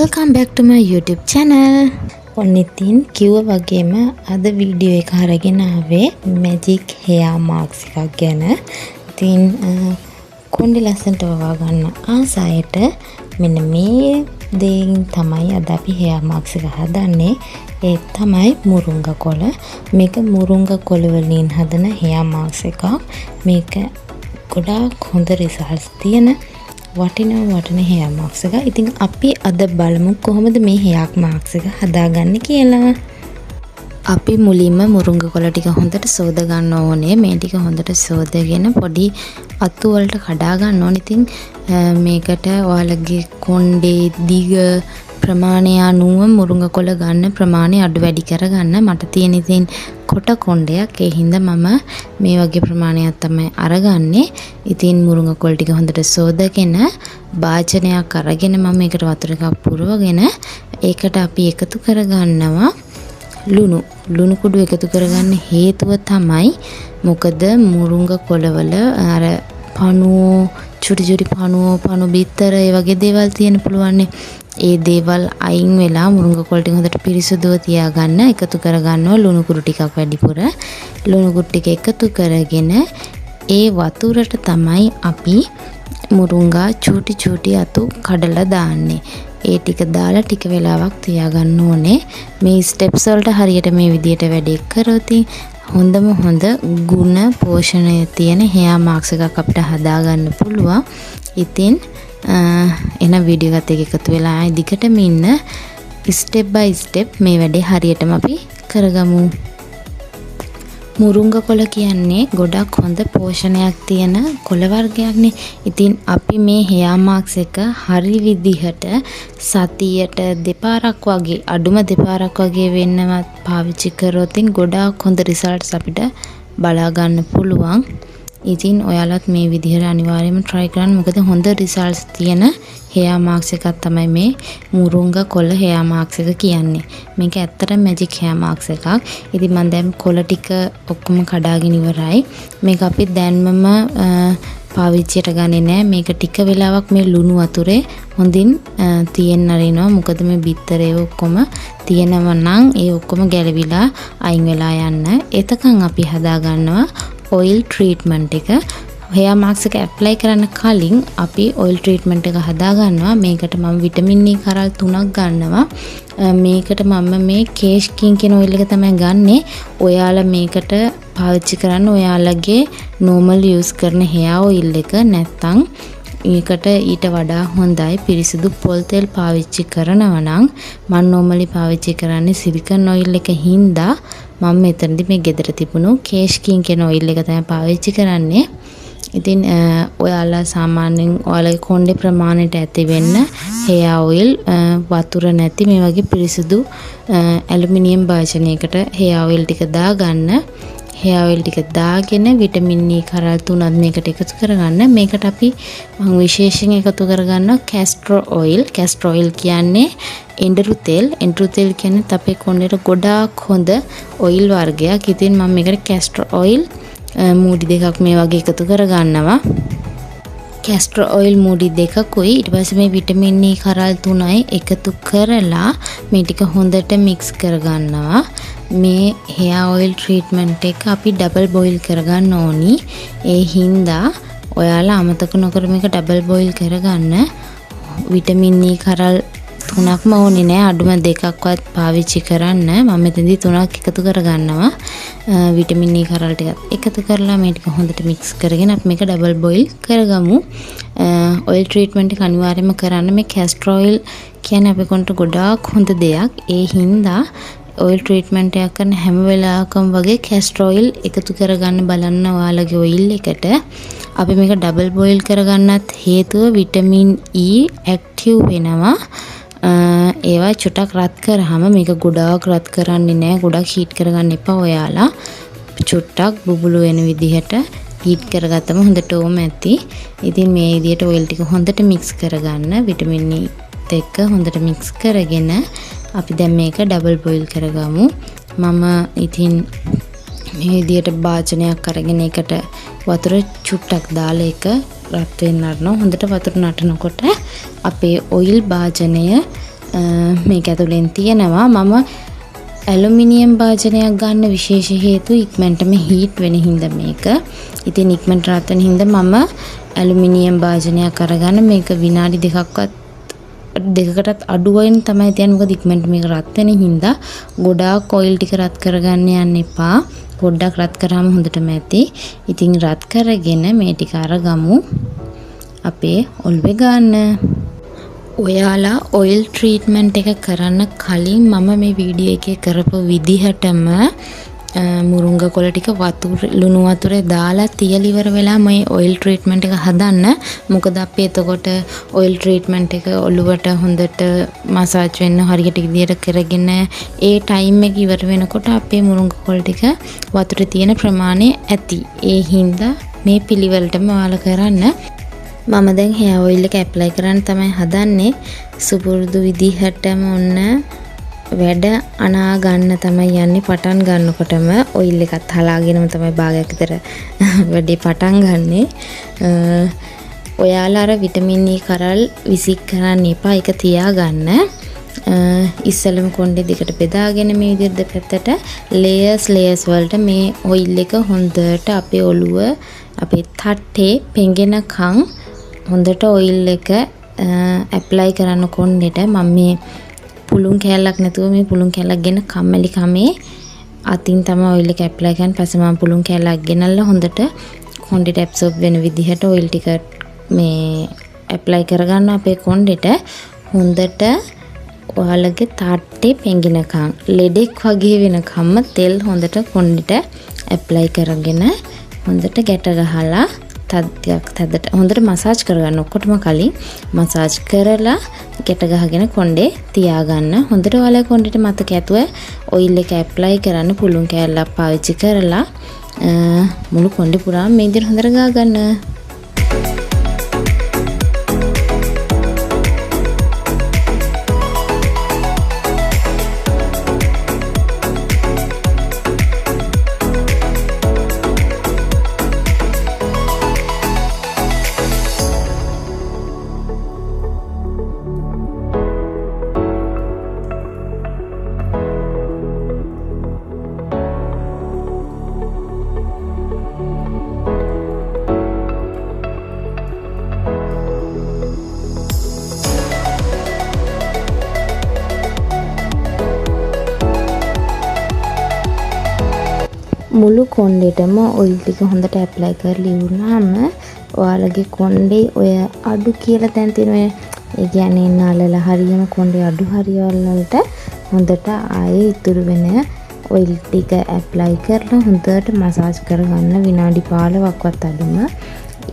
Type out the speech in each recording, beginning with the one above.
Welcome back to my YouTube channel. ඔන්න ඉතින් කිව්ව වගේම අද වීඩියෝ එක අරගෙන ආවේ magic hair marks එකක් ගැන. ඉතින් කොණ්ඩේ ලස්සනට වවා ගන්න ආසයට මෙන්න මේ දෙයින් තමයි අද අපි hair marks එක හදන්නේ. ඒ තමයි මුරුංගා කොළ. මේක මුරුංගා කොළ වලින් හදන hair marks එකක්. මේක ගොඩාක් හොඳ results තියෙන වටින hair marks එක. ඉතින් අපි අද බලමු කොහොමද මේ hair marks එක හදාගන්නේ කියලා. අපි මුලින්ම මුරුංගා කොළ ටික හොඳට සෝද ගන්න ඕනේ. මේ ටික හොඳට සෝදගෙන පොඩි අතු වලට කඩා ගන්න ඕනේ. ඉතින් මේකට ඔයාලගේ කොණ්ඩේ දිග ප්‍රමාණය අනුව මුරුංගා කොළ ගන්න ප්‍රමාණය අඩු වැඩි කරගන්න. මට තියෙන ඉතින් කොට කොණ්ඩයක්. ඒ හින්දා මම මේ වගේ ප්‍රමාණයක් තමයි අරගන්නේ. ඉතින් මුරුංගා කොළ ටික හොඳට සෝදගෙන භාජනයක් අරගෙන මම මේකට වතුර එකක් පුරවගෙන ඒකට අපි එකතු කරගන්නවා ලුණු කුඩු එකතු කරගන්න හේතුව තමයි මොකද මුරුංගා කොළවල අර පණුව චුටි පණු බිත්තර ඒ වගේ දේවල් තියෙන පුළුවන්නේ. ඒ දේවල් අයින් වෙලා මුරුංගා කොළ ටික හොඳට පිරිසුදුව තියාගන්න එකතු කරගන්නවා ලුණු කුඩු ටිකක් වැඩිපුර. ලුණු කුඩු ටික එකතු කරගෙන ඒ වතුරට තමයි අපි මුරුංගා චූටි අතු කඩලා දාන්නේ. ඒ ටික දාලා ටික වෙලාවක් තියාගන්න ඕනේ. මේ ස්ටෙප්ස් වලට හරියට මේ විදියට වැඩේ කරොත් හොඳම හොඳ ගුණ පෝෂණය තියෙන hair marks එකක් අපිට හදාගන්න පුළුවන්. ඉතින් එන වීඩියෝ එකත් එක්ක එකතු වෙලා දිගටම ඉන්න ස්ටෙප් බයි ස්ටෙප් මේ වැඩේ හරියටම අපි කරගමු. මුරුංගා කොළ කියන්නේ ගොඩක් හොඳ පෝෂණයක් තියෙන කොළ වර්ගයක්නේ. ඉතින් අපි මේ hair marks එක හරි විදිහට සතියට දෙපාරක් වගේ අඩුම දෙපාරක් වගේ වෙන්නවත් පාවිච්චි කරොත් ගොඩාක් හොඳ results අපිට බලා ගන්න පුළුවන්. ඉතින් ඔයාලත් මේ විදිහට අනිවාර්යයෙන්ම try කරන්න. මොකද හොඳ results තියෙන hair marks එකක් තමයි මේ මුරුංගා කොළ hair marks එක කියන්නේ. මේක ඇත්තටම magic hair marks එකක්. ඉතින් මම දැන් කොළ ටික ඔක්කොම කඩාගෙන ඉවරයි. මේක අපි දැන්මම පාවිච්චියට ගන්නේ නැහැ. මේක ටික වෙලාවක් මේ ලුණු වතුරේ හොඳින් තියෙන්න අරිනවා. මොකද මේ බිත්තරේ ඔක්කොම තියෙනවා නම් ඒ ඔක්කොම ගැලවිලා අයින් වෙලා යන්න. එතකන් අපි හදා ගන්නවා oil treatment එක. hair marks එක apply කරන්න කලින් අපි oil treatment එක හදා ගන්නවා. මේකට මම vitamin E කරල් 3ක් ගන්නවා. මේකට මම මේ kesh king කියන oil එක තමයි ගන්නෙ. ඔයාලා මේකට පාවිච්චි කරන්න ඔයාලගේ normal use කරන hair oil එක. නැත්තම් ඒකට ඊට වඩා හොඳයි පිරිසිදු පොල් තෙල් පාවිච්චි කරනවා නම් මම normally පාවිච්චි කරන්නේ silicone oil එක හින්දා මම මෙතනදී මේ ගෙදර තිබුණු kesh king කියන oil එක තමයි පාවිච්චි කරන්නේ. ඉතින් ඔයාලා සාමාන්‍යයෙන් ඔයාලගේ කොණ්ඩේ ප්‍රමාණයට ඇති වෙන්න hair oil වතුර නැති මේ වගේ පිරිසිදු ඇලුමිනියම් භාජනයකට hair oil ටික දාගන්න. hair oil ටික දාගෙන vitamin E කරල් 3ක් මේකට එකතු කරගන්න. මේකට අපි මම විශේෂයෙන් එකතු කරගන්නවා castor oil. castor oil කියන්නේ එඬරු තෙල්. එඬරු තෙල් කියන්නේ අපේ කොණ්ඩේට ගොඩාක් හොඳ oil වර්ගයක්. ඉතින් මම මේකට castor oil මූඩි දෙකක් මේ වගේ එකතු කරගන්නවා. castor oil මූඩි දෙකකුයි ඊට පස්සේ මේ vitamin E කරල් 3යි එකතු කරලා මේ ටික හොඳට mix කරගන්නවා. මේ hair oil treatment එක අපි double boil කරගන්න ඕනි. ඒ හින්දා ඔයාලා අමතක නොකර මේක double boil කරගන්න. vitamin E කරල් 3ක්ම ඕනේ නෑ. අඩුම දෙකක්වත් පාවිච්චි කරන්න. මම මෙතනදී 3ක් එකතු කරගන්නවා. vitamin E කරල් ටිකත් එකතු කරලා මේ ටික හොඳට mix කරගෙන අපි මේක double boil කරගමු. oil treatment එක අනිවාර්යයෙන්ම කරන්න. මේ castor oil කියන්නේ අපේ කොණ්ඩට ගොඩාක් හොඳ දෙයක්. ඒ හින්දා oil treatment එකක් කරන හැම වෙලාවකම වගේ castor oil එකතු කරගන්න බලන්න ඔයාලගේ oil එකට. අපි මේක double boil කරගන්නත් හේතුව vitamin E active වෙනවා. ඒවා චුට්ටක් රත් කරාම මේක ගොඩාක් රත් කරන්නේ නැහැ. ගොඩක් හීට් කරගන්න එපා ඔයාලා. චුට්ටක් බුබුලු වෙන විදිහට හීට් කරගත්තම හොඳට ඕම ඇති. ඉතින් මේ විදිහට oil ටික හොඳට mix කරගන්න. vitamin E එක්ක හොඳට mix කරගෙන අපි දැන් මේක double boil කරගමු. මම ඉතින් මේ විදිහට භාජනයක් අරගෙන ඒකට වතුර චුට්ටක් දාලා ඒක රත් වෙන්න අරනවා. හොඳට වතුර නටනකොට අපේ oil භාජනය මේක ඇතුලෙන් තියෙනවා. මම ඇලුමිනියම් භාජනයක් ගන්න විශේෂ හේතුව ඉක්මනටම හීට් වෙන හින්දා මේක. ඉතින් ඉක්මනට රත් වෙන හින්දා මම ඇලුමිනියම් භාජනයක් අරගෙන මේක විනාඩි දෙකකටත් අඩු වෙන තමයි තියන්නේ. මොකද ඉක්මනට මේක රත් වෙන හින්දා ගොඩාක් ඔයිල් ටික රත් කරගන්න යන්න එපා. පොඩ්ඩක් රත් කරාම හොඳටම ඇති. ඉතින් රත් කරගෙන මේ ටික අරගමු අපේ ඔළුවේ ගන්න. ඔයාලා ඔයිල් ට්‍රීට්මන්ට් එක කරන්න කලින් මම මේ වීඩියෝ එකේ කරපු විදිහටම මුරුංග කොළ ටික ලුණු වතුරේ දාලා තියලා ඉවර වෙලා මේ ඔයිල් ට්‍රීට්මන්ට් එක හදන්න. මොකද අපි එතකොට ඔයිල් ට්‍රීට්මන්ට් එක ඔළුවට හොඳට මසාජ් වෙන්න හරියට විදියට කරගෙන ඒ ටයිම් එක ඉවර වෙනකොට අපේ මුරුංග කොළ ටික වතුරේ තියෙන ප්‍රමාණය ඇති. ඒ හින්දා මේ පිළිවෙලටම ඔයාලා කරන්න. මම දැන් hair oil එක apply කරන්න තමයි හදන්නේ. සුපුරුදු විදිහටම ඔන්න වැඩ අනා ගන්න තමයි යන්නේ. පටන් ගන්නකොටම oil එකත් හලාගෙනම තමයි භාගයක් විතර වැඩේ පටන් ගන්නෙ. ඔයාලා අර විටමින් E කරල් විසික් කරන්න එපා. ඒක තියාගන්න. ඉස්සෙල්ලම කොණ්ඩේ දෙකට බෙදාගෙන මේ විදිහට දෙපැත්තට layers වලට මේ oil එක හොඳට අපේ ඔළුව අපේ තට්ටේ පෙඟෙනකන් හොඳට ඔයිල් එක ඇප්ලයි කරන්න කොණ්ඩෙට. මම මේ පුළුන් කෑල්ලක් නැතුව මේ පුළුන් කෑල්ලක් ගෙන කම්මැලි කමේ අතින් තමයි ඔයිල් එක ඇප්ලයි කරන්න. පස්සේ මම පුළුන් කෑල්ලක් ගෙනල්ලා හොඳට කොණ්ඩෙට ඇබ්සෝබ් වෙන විදිහට ඔයිල් ටික මේ ඇප්ලයි කරගන්න අපේ කොණ්ඩෙට. හොඳට ඔයාලගේ තට්ටේ පෙඟිනකම් ලෙඩෙක් වගේ වෙනකම්ම තෙල් හොඳට කොණ්ඩෙට ඇප්ලයි කරගෙන හොඳට ගැට ගහලා තදට හොඳට මසාජ් කරගන්න. ඔක්කොටම කලින් මසාජ් කරලා ගැට ගහගෙන කොණ්ඩේ තියාගන්න. හොඳට ඔයාලා කොණ්ඩේට මතක ඇතුව ඔයිල් එක ඇප්ලයි කරන්න. පුළුන් කෑල්ලක් පාවිච්චි කරලා මුළු කොණ්ඩේ පුරාම මේ විදිහට හොඳට ගාගන්න. මුළු කොණ්ඩේටම ඔයිල් ටික හොඳට ඇප්ලයි කරලා ඉවරනහම ඔයාලගේ කොණ්ඩේ ඔය අඩු කියලා තැන් තියෙන ඔය ඒ කියන්නේ නලල හරියම කොණ්ඩේ අඩු හරියවල වලට හොඳට ආයේ ඉතුරු වෙන ඔයිල් ටික ඇප්ලයි කරලා හොඳට මසාජ් කරගන්න විනාඩි 15ක්වත් අඩුම.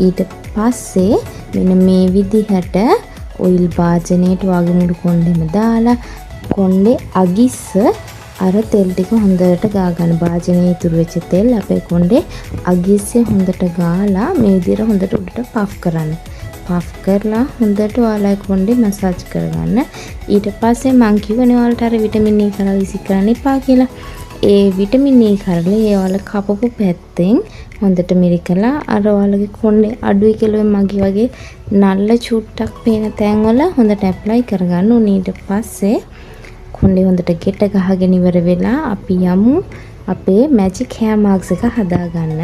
ඊට පස්සේ මෙන්න මේ විදිහට ඔයිල් භාජනයේට වගේ මුළු කොණ්ඩෙම දාලා කොණ්ඩේ අගිස්ස අර තෙල් ටික හොඳට ගා ගන්න. භාජනයේ ඉතුරු වෙච්ච තෙල් අපේ කොණ්ඩේ අගිස්සේ හොඳට ගාලා මේ විදිහට හොඳට උඩට පෆ් කරන්න. පෆ් කරලා හොඳට ඔයාලා කොණ්ඩේ මසාජ් කරගන්න. ඊට පස්සේ මං කිව්වනේ ඔයාලට අර විටමින් E කරලා විසික් කරන්න එපා කියලා. ඒ විටමින් E කරලා ඒ ඔයාලා කපපු පැත්තෙන් හොඳට මිරිකලා අර ඔයාලගේ කොණ්ඩේ අඩුයි කියලා මගේ වගේ නල්ල චුට්ටක් පේන තැන්වල හොඳට ඇප්ලයි කරගන්න ඕනේ. ඊට පස්සේ කොණ්ඩේ හොඳට ගෙට ගහගෙන ඉවර වෙලා අපි යමු අපේ මැජික් hair marks එක හදාගන්න.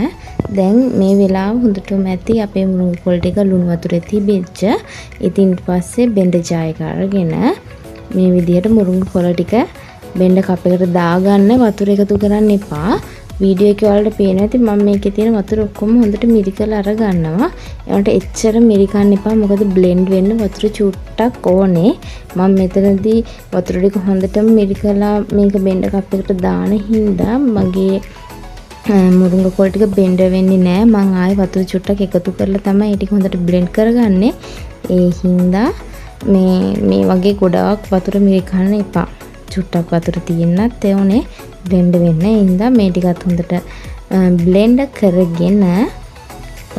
දැන් මේ වෙලාව හොඳටම ඇති අපේ මුරුංග කොළ ටික ලුණු වතුරේ තිබෙච්ච. ඉතින් ඊට පස්සේ බෙන්ඩ ජාය කරගෙන මේ විදිහට මුරුංග කොළ ටික බෙන්ඩ කප් එකට දාගන්න. වතුර එකතු කරන්න එපා. වීඩියෝ එකේ වලට පේනවා ඇති මම මේකේ තියෙන වතුර ඔක්කොම හොඳට මිරිකලා අරගන්නවා. ඒකට එච්චර මිරිකන්න එපා. මොකද බ්ලෙන්ඩ් වෙන්න වතුර චුට්ටක් ඕනේ. මම මෙතනදී වතුර ටික හොඳටම මිරිකලා මේක බෙන්ඩ කප් එකට දාන හින්දා මගේ මුරුංග කොළ ටික බෙන්ඩ වෙන්නේ නැහැ. මම ආයේ වතුර චුට්ටක් එකතු කරලා තමයි ඒ ටික හොඳට බ්ලෙන්ඩ් කරගන්නේ. ඒ හින්දා මේ වගේ ගොඩාක් වතුර මිරිකන්න එපා. චුට්ටක් වතුර තියෙන්නත් ඕනේ බ්ලෙන්ඩ් වෙන්න. ඒ හින්දා මේ ටිකත් හොඳට බ්ලෙන්ඩ් කරගෙන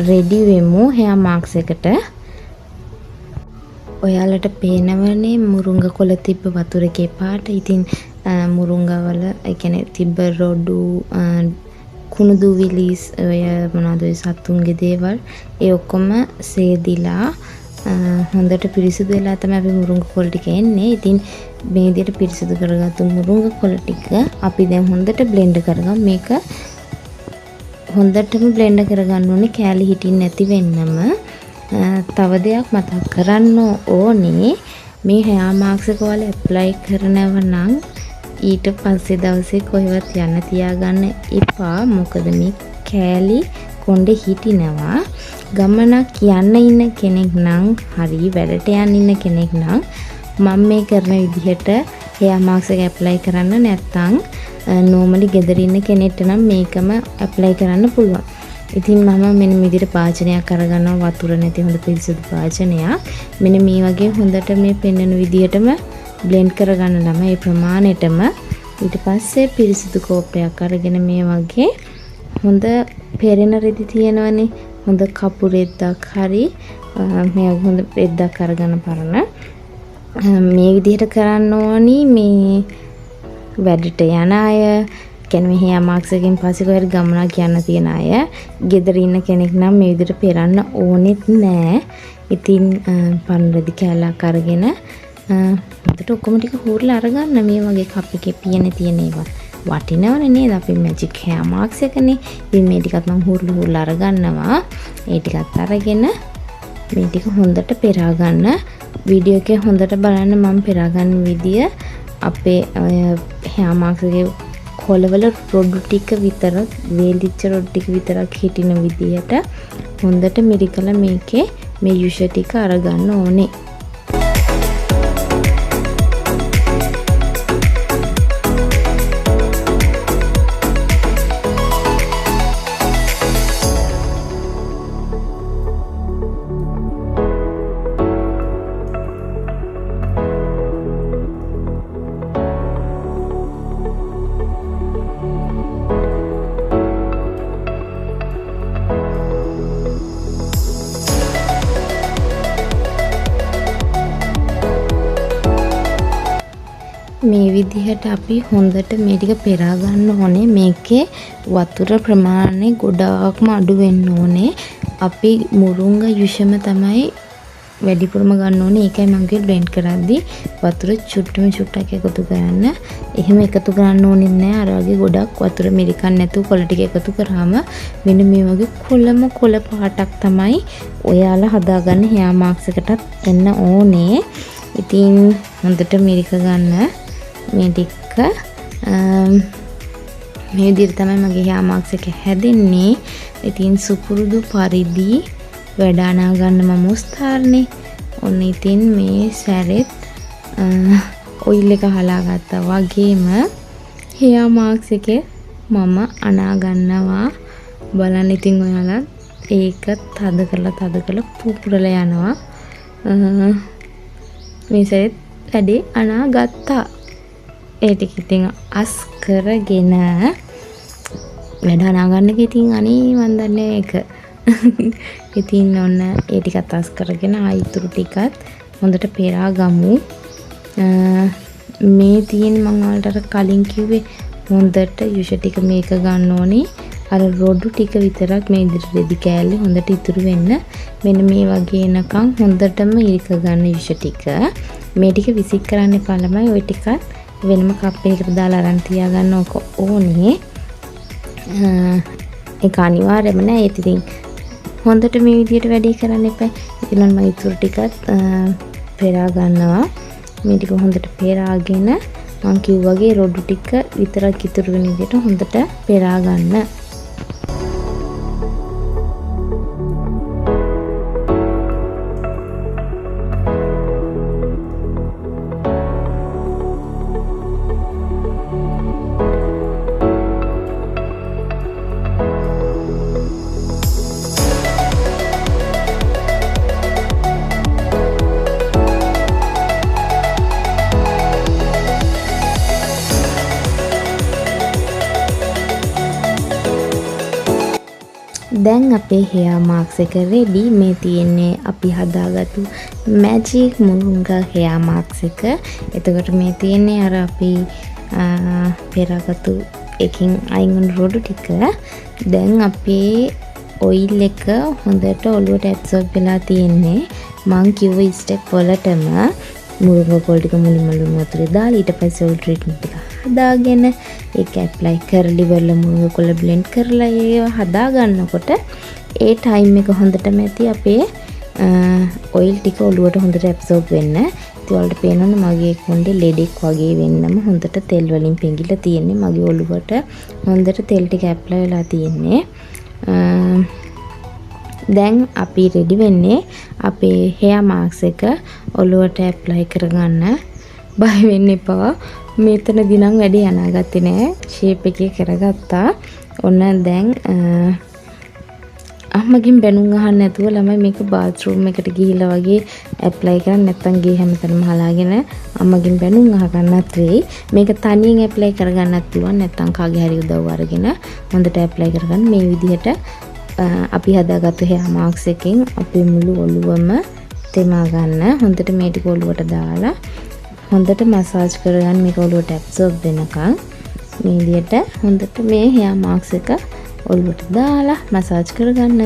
රෙඩි වෙමු hair marks එකට. ඔයාලට පේනවනේ මුරුංග කොළ තිබ්බ වතුර එකේ පාට. ඉතින් මුරුංගවල ඒ කියන්නේ තිබ්බ රොඩු කුණු දුවිලිස් ඔය මොනවද ඔය සතුන්ගේ දේවල් ඒ ඔක්කොම සේදිලා හොඳට පිරිසිදු වෙලා තමයි අපි මුරුංග කොළ ටික එන්නේ. ඉතින් මේ විදිහට පිරිසිදු කරගත්තු මුරුංග කොළ ටික අපි දැන් හොඳට බ්ලෙන්ඩ් කරගමු. මේක හොඳටම බ්ලෙන්ඩ් කරගන්න ඕනේ කෑලි හිටින්න නැති වෙන්නම. තව දෙයක් මතක් කරන්න ඕනේ මේ hair mask එක වල ඇප්ලයි කරනව නම් ඊට පස්සේ දවසේ කොහෙවත් යන්න තියාගන්න එපා. මොකද මේ කෑලි කොණ්ඩේ හිටිනවා. ගමනක් යන්න ඉන්න කෙනෙක් නම් හරි වැඩට යන්න ඉන්න කෙනෙක් නම් මම මේ කරන විදිහට hair mask එක ඇප්ලයි කරන්න නැත්නම් normally ගෙදර ඉන්න කෙනෙක්ට නම් මේකම ඇප්ලයි කරන්න පුළුවන්. ඉතින් මම මෙන්න මේ විදිහට පාචනයක් අරගන්නවා වතුර නැති හොඳ පිරිසිදු පාචනයක්. මෙන්න මේ වගේ හොඳට මේ පෙන්වන විදිහටම බ්ලෙන්ඩ් කරගන්න ළම ඒ ප්‍රමාණයටම ඊට පස්සේ පිරිසිදු කෝප්පයක් අරගෙන මේ වගේ හොඳ පෙරෙන රෙදි තියෙනවනේ හොඳ කපු රෙද්දක් හරි මේ හොඳ රෙද්දක් අරගෙන පරන මේ විදිහට කරන්න ඕනි මේ වැඩට යන අය කියන්නේ hair mask එකෙන් පස්සේ කොහෙද ගමනක් යන්න තියෙන අය ගෙදර ඉන්න කෙනෙක් නම් මේ විදිහට පෙරන්න ඕනෙත් නෑ. ඉතින් පරන රෙදි කැලක් අරගෙන මට ඔක්කොම ටික හුරලා අරගන්න මේ වගේ කප් එකේ පියනේ තියෙන ඒවා වටිනවනේ නේද අපි මැජික් hair mask එකනේ. ඉතින් මේ ටිකත් මම හුරලා අරගන්නවා. ඒ ටිකත් අරගෙන මේ ටික හොඳට පෙරා ගන්න. වීඩියෝ එකේ හොඳට බලන්න මම පෙරා ගන්න විදිය අපේ hair mask එකේ කොළවල රොඩු ටික විතරක් වේලිච්ච රොඩු ටික විතරක් හිටින විදියට හොඳට මිරිකලා මේකේ මේ යුෂ ටික අරගන්න ඕනේ. මේ විදිහට අපි හොඳට මේ ටික පෙරා ගන්න ඕනේ. මේකේ වතුර ප්‍රමාණය ගොඩාක්ම අඩු වෙන්න ඕනේ. අපි මුරුංග යුෂම තමයි වැඩිපුරම ගන්න ඕනේ. ඒකයි මම කිව්වේ බ්ලෙන්ඩ් කරද්දී වතුර චුට්ටක් එකතු කරන්න. එහෙම එකතු කරන්න ඕනේ නැහැ. අර වගේ ගොඩක් වතුර මිරිකන්න නැතුව කොළ ටික එකතු කරාම මෙන්න මේ වගේ කොළ පාටක් තමයි ඔයාලා හදාගන්න hair mask එකටත් එන්න ඕනේ. ඉතින් හොඳට මිරික ගන්න මේ ටික මේ විදිහට තමයි මගේ hair mask එක හැදෙන්නේ. ඉතින් සුපුරුදු පරිදි වැඩ අනා ගන්න මම උස්තාරනේ. ඔන්න ඉතින් මේ සැරෙත් ඔයිල් එක හලා ගත්තා වගේම hair mask එකේ මම අනා ගන්නවා. බලන්න ඉතින් ඔයාලා ඒක තද කරලා පුපුරලා යනවා. මේ සැරෙත් වැඩේ අනා ගත්තා. ඒ ටික ඉතින් අස් කරගෙන වැඩ අනා ගන්න එක ඉතින් අනේ මන් දන්නේ ඒක. ඉතින් ඔන්න ඒ ටිකත් අස් කරගෙන ආයිතුරු ටිකත් හොඳට පෙරා ගමු. මේ තියෙන මම වලට කලින් කිව්වේ හොඳට යුෂ ටික මේක ගන්න ඕනේ. අර රොඩු ටික විතරක් මේ ඉදිරි රෙදි කෑල්ලේ හොඳට ඉතුරු වෙන්න. මෙන්න මේ වගේ එනකන් හොඳටම ඉරික ගන්න යුෂ ටික. මේ ටික විසික් කරන්න එපා ළමයි. ওই ටිකත් වෙනම කප් එකකට දාලා අරන් තියාගන්න ඕනේ. ඒක අනිවාර්යම නෑ. ඒත් ඉතින් හොඳට මේ විදිහට වැඩේ කරන්න එපා. ඉතින් මම ඉතුරු ටිකත් පෙරා ගන්නවා. මේ ටික හොඳට පෙරාගෙන මම කිව්වා වගේ රොඩු ටික විතරක් ඉතුරු වෙන විදිහට හොඳට පෙරා ගන්න. දැන් අපේ hair mask එක ready. මේ තියෙන්නේ අපි හදාගත්තු magic මුරුංගා hair mask එක. එතකොට මේ තියෙන්නේ අර අපි පෙරාගත්තු එකකින් අයින් වුණු රොඩු ටික. දැන් අපේ ඔයිල් එක හොඳට ඔලුවට ඇබ්සෝබ් වෙලා තියෙන්නේ. මං කිව්ව ස්ටෙප් වලටම මුරුංගා පොල් ටික මුලින්ම වතුරේ දාලා ඊට පස්සේ ඔයිල් ට්‍රීට්මන්ට් එක හදාගෙන ඒක ඇප්ලයි කරලා ඉවරලා මුරුංගා කොළ බ්ලෙන්ඩ් කරලා ඒව හදා ගන්නකොට ඒ ටයිම් එක හොඳටම ඇති අපේ ඔයිල් ටික ඔලුවට හොඳට ඇබ්සෝබ් වෙන්න. ඉතින් ඔයාලට පේනවනේ මගේ කොණ්ඩේ ලෙඩෙක් වගේ වෙන්නම හොඳට තෙල් වලින් පෙඟිලා තියෙන්නේ. මගේ ඔලුවට හොඳට තෙල් ටික ඇප්ලයි වෙලා තියෙන්නේ. දැන් අපි රෙඩි වෙන්නේ අපේ hair marks එක ඔලුවට ඇප්ලයි කරගන්න. බය වෙන්න එපා. මෙතනදී නම් වැඩි යනාගත්තේ නෑ. ෂේප් එකේ කරගත්තා. ඔන්න දැන් අම්මගෙන් බැනුම් අහන්න නැතුව ළමයි මේක බාත්රූම් එකට ගිහිල්ලා වගේ ඇප්ලයි කරන්න නැත්නම් ගේ හැමතැනම හලාගෙන අම්මගෙන් බැනුම් අහ ගන්නත් වෙයි. මේක තනියෙන් ඇප්ලයි කරගන්නත් පුළුවන්. නැත්නම් කාගේ හරි උදව් අරගෙන හොඳට ඇප්ලයි කරගන්න. මේ විදිහට අපි හදාගත්තු hair marks එකෙන් අපේ මුළු ඔළුවම තෙමා ගන්න. හොඳට මේ ටික ඔළුවට දාලා හොඳට මසාජ් කරගන්න. මේක ඔළුවට ඇබ්සෝබ් වෙනකන් මේ විදිහට හොඳට මේ hair marks එක ඔළුවට දාලා මසාජ් කරගන්න.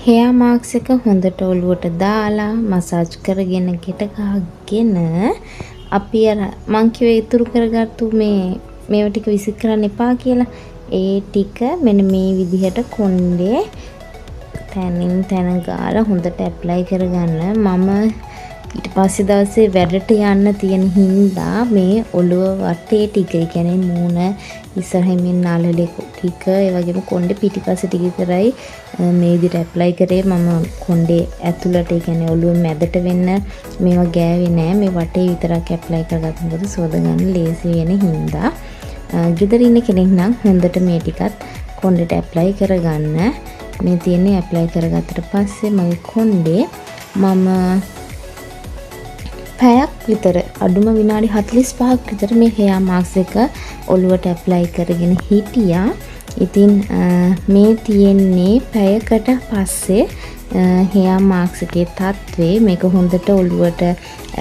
hair marks එක හොඳට ඔළුවට දාලා මසාජ් කරගෙන ගෙට ගහගෙන අපි අර මං කිව්වේ ඉතුරු කරගත්තු මේව ටික විසික් කරන්න එපා කියලා. ඒ ටික මෙන්න මේ විදිහට කොණ්ඩේ තැනින් තැන ගාලා හොඳට ඇප්ලයි කරගන්න. මම ඊට පස්සේ දවසේ වැඩට යන්න තියෙන හින්දා මේ ඔළුව වටේ ටික, ඒ කියන්නේ මූණ ඉස්සරහින් නාලලේ ටික, ඒ වගේම කොණ්ඩේ පිටිපස්සේ ටික විතරයි මේ විදිහට ඇප්ලයි කරේ. මම කොණ්ඩේ ඇතුළට, ඒ කියන්නේ ඔළුව මැදට වෙන්න මේවා ගෑවේ නෑ. මේ වටේ විතරක් ඇප්ලයි කරගත්ත මොකද සෝදගන්න ලේසි වෙන හින්දා. ගෙදර ඉන්න කෙනෙක් නම් හොඳට මේ ටිකත් කොණ්ඩේට ඇප්ලයි කරගන්න. මේ තියෙන්නේ ඇප්ලයි කරගත්තට පස්සේ මගේ කොණ්ඩේ මම පැයක් විතර අඩුම විනාඩි 45ක් විතර මේ hair marks එක ඔළුවට ඇප්ලයි කරගෙන හිටියා. ඉතින් මේ තියෙන්නේ පැයකට පස්සේ hair marks එකේ තත්ත්වේ මේක හොඳට ඔළුවට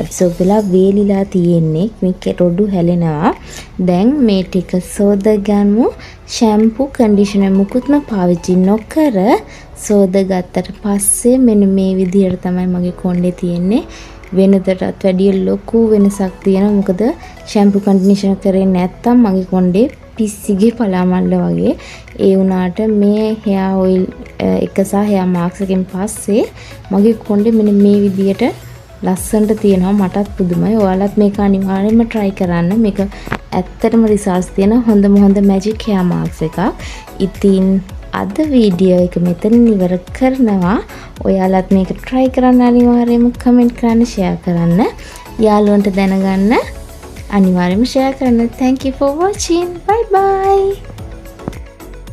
ඇබ්සෝබ් වෙලා වේලිලා තියෙන්නේ. මේක රොඩු හැලෙනවා. දැන් මේ ටික සෝදගමු. ෂැම්පූ කන්ඩිෂනර් මුකුත්ම පාවිච්චි නොකර සෝදගත්තට පස්සේ මෙන්න මේ විදිහට තමයි මගේ කොණ්ඩේ තියෙන්නේ. වෙනදටත් වැඩිය ලොකු වෙනසක් තියෙනවා. මොකද ෂැම්පූ කන්ඩිෂනර් කරේ නැත්තම් මගේ කොණ්ඩේ පිස්සිගේ පලාමල්ල වගේ. ඒ වුණාට මේ hair oil එක සහ hair marks එකෙන් පස්සේ මගේ කොණ්ඩේ මෙන්න මේ විදියට ලස්සනට තියෙනවා. මටත් පුදුමයි. ඔයාලත් මේක අනිවාර්යයෙන්ම try කරන්න. මේක ඇත්තටම results තියෙන හොඳම magic hair marks එකක්. ඉතින් අද වීඩියෝ එක මෙතනින් ඉවර කරනවා. ඔයාලත් මේක try කරන්න අනිවාර්යයෙන්ම comment කරන්න, share කරන්න. යාළුවන්ට දැනගන්න අනිවාර්යයෙන්ම share කරන්න. Thank you for watching. Bye bye.